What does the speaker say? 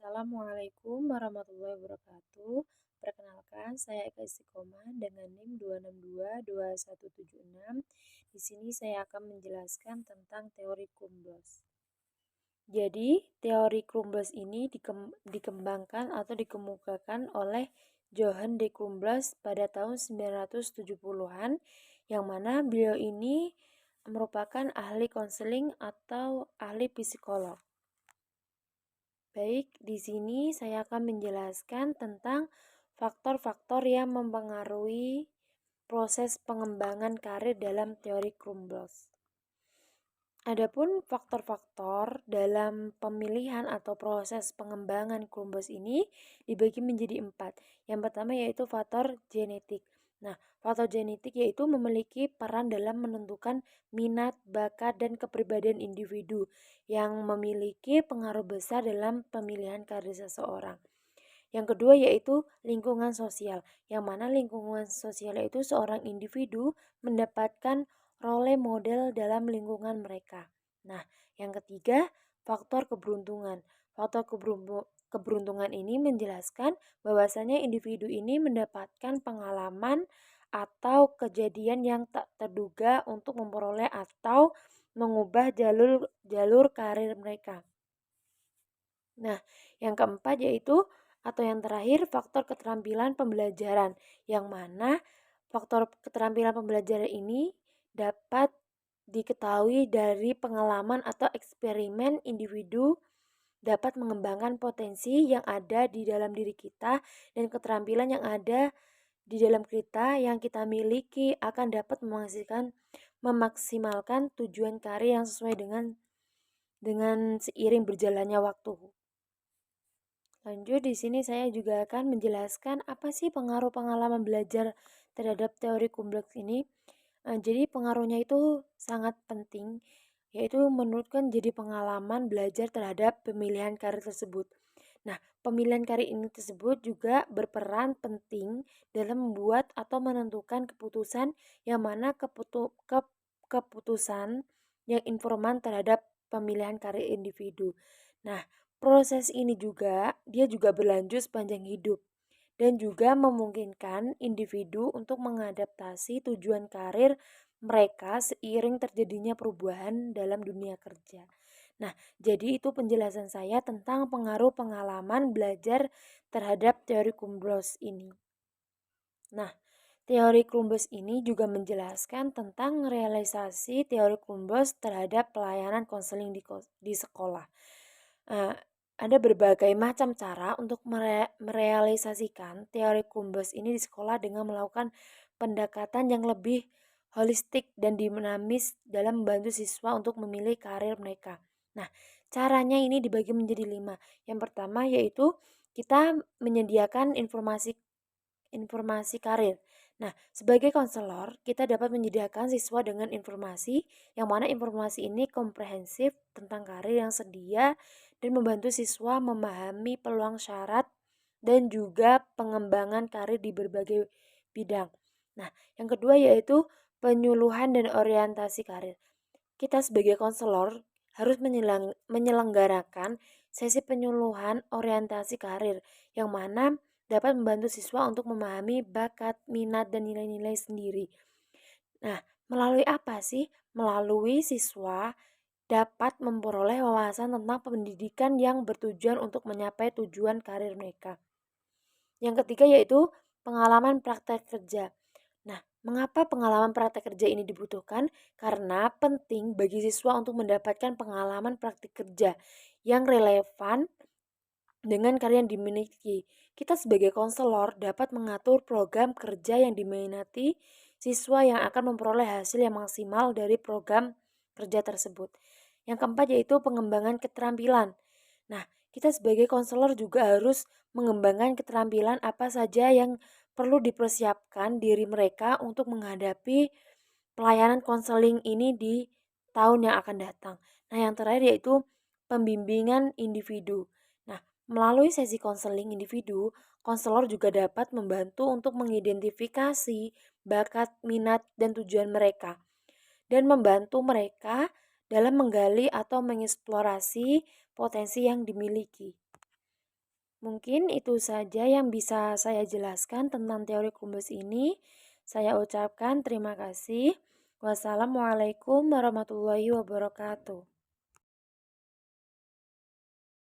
Assalamualaikum warahmatullahi wabarakatuh. Perkenalkan, saya Eka Istiqomah dengan NIM 2622176. Di sini saya akan menjelaskan tentang teori Krumbles. Jadi, teori Krumbles ini dikembangkan atau dikemukakan oleh Johann de Krumbles pada tahun 970-an, yang mana beliau ini merupakan ahli konseling atau ahli psikolog. Baik, di sini saya akan menjelaskan tentang faktor-faktor yang mempengaruhi proses pengembangan karir dalam teori Krumbles. Adapun faktor-faktor dalam pemilihan atau proses pengembangan Krumbles ini dibagi menjadi 4. Yang pertama yaitu faktor genetik. Nah, faktor genetik yaitu memiliki peran dalam menentukan minat, bakat, dan kepribadian individu yang memiliki pengaruh besar dalam pemilihan karir seseorang. Yang kedua yaitu lingkungan sosial, yang mana lingkungan sosial itu seorang individu mendapatkan role model dalam lingkungan mereka. Nah, yang ketiga, faktor keberuntungan. Faktor keberuntungan ini menjelaskan bahwasanya individu ini mendapatkan pengalaman atau kejadian yang tak terduga untuk memperoleh atau mengubah jalur karir mereka. Nah, yang keempat yaitu atau yang terakhir faktor keterampilan pembelajaran, yang mana faktor keterampilan pembelajaran ini dapat diketahui dari pengalaman atau eksperimen individu dapat mengembangkan potensi yang ada di dalam diri kita dan keterampilan yang ada di dalam kita yang kita miliki akan dapat memaksimalkan tujuan karir yang sesuai dengan seiring berjalannya waktu. Lanjut, di sini saya juga akan menjelaskan apa sih pengaruh pengalaman belajar terhadap teori Krumbles ini. Jadi pengaruhnya itu sangat penting, yaitu menurutkan jadi pengalaman belajar terhadap pemilihan karir tersebut. Nah, pemilihan karir ini tersebut juga berperan penting dalam membuat atau menentukan keputusan yang mana keputusan yang informan terhadap pemilihan karir individu. Nah, proses ini dia juga berlanjut sepanjang hidup dan juga memungkinkan individu untuk mengadaptasi tujuan karir mereka seiring terjadinya perubahan dalam dunia kerja. Nah, jadi itu penjelasan saya tentang pengaruh pengalaman belajar terhadap teori Krumbles ini. Nah, teori Krumbles ini juga menjelaskan tentang realisasi teori Krumbles terhadap pelayanan konseling di sekolah. Ada berbagai macam cara untuk merealisasikan teori Krumbles ini di sekolah dengan melakukan pendekatan yang lebih holistik dan dinamis dalam membantu siswa untuk memilih karir mereka. Nah, caranya ini dibagi menjadi 5. Yang pertama yaitu kita menyediakan informasi karir. Nah, sebagai konselor, kita dapat menyediakan siswa dengan informasi yang mana informasi ini komprehensif tentang karir yang sedia dan membantu siswa memahami peluang syarat dan juga pengembangan karir di berbagai bidang. Nah, yang kedua yaitu penyuluhan dan orientasi karir. Kita sebagai konselor harus menyelenggarakan sesi penyuluhan orientasi karir yang mana dapat membantu siswa untuk memahami bakat, minat, dan nilai-nilai sendiri. Nah, melalui apa sih? Melalui siswa dapat memperoleh wawasan tentang pendidikan yang bertujuan untuk mencapai tujuan karir mereka. Yang ketiga yaitu pengalaman praktek kerja. Nah, mengapa pengalaman praktek kerja ini dibutuhkan? Karena penting bagi siswa untuk mendapatkan pengalaman praktik kerja yang relevan dengan karir yang dimiliki. Kita sebagai konselor dapat mengatur program kerja yang diminati siswa yang akan memperoleh hasil yang maksimal dari program kerja tersebut. Yang keempat yaitu pengembangan keterampilan. Nah, kita sebagai konselor juga harus mengembangkan keterampilan apa saja yang perlu dipersiapkan diri mereka untuk menghadapi pelayanan konseling ini di tahun yang akan datang. Nah, yang terakhir yaitu pembimbingan individu. Nah, melalui sesi konseling individu, konselor juga dapat membantu untuk mengidentifikasi bakat, minat, dan tujuan mereka dan membantu mereka dalam menggali atau mengeksplorasi potensi yang dimiliki. Mungkin itu saja yang bisa saya jelaskan tentang teori Columbus ini. Saya ucapkan terima kasih. Wassalamualaikum warahmatullahi wabarakatuh.